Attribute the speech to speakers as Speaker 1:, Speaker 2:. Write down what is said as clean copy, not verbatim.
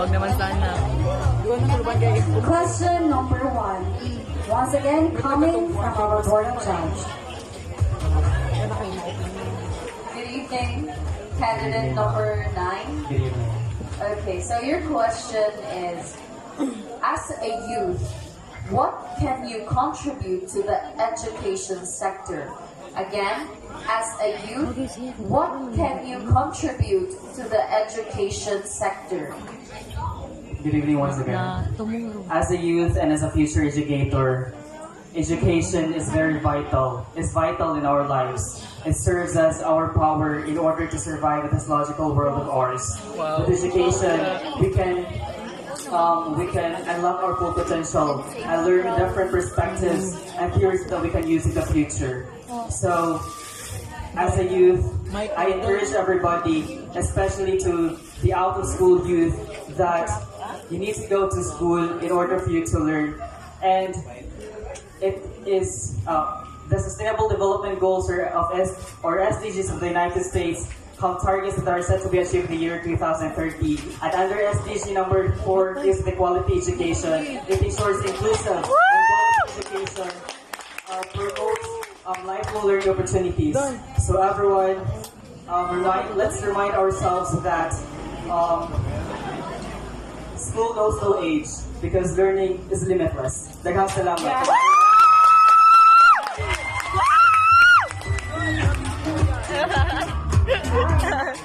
Speaker 1: Wag naman sana.
Speaker 2: Question number 1. Once again, coming from our board of judge.
Speaker 3: Good evening, candidate number 9.
Speaker 4: Good evening.
Speaker 3: Okay, so your question is, as a youth, what can you contribute to the education sector? Again, as a youth, what can you contribute to the education sector?
Speaker 4: Good evening once again. As a youth and as a future educator, education is very vital. It's vital in our lives. It serves as our power in order to survive in this logical world of ours. With education, we can unlock our full potential and learn different perspectives and theories that we can use in the future. So, as a youth, I encourage everybody, especially to the out-of-school youth, that you need to go to school in order for you to learn. And it is the Sustainable Development Goals or SDGs of the United States have targets that are set to be achieved in the year 2030. And under SDG number 4 is the quality education. It ensures inclusive and quality education, promotes lifelong learning opportunities. So everyone, let's remind ourselves that school knows no age because learning is limitless. Daghang salamat.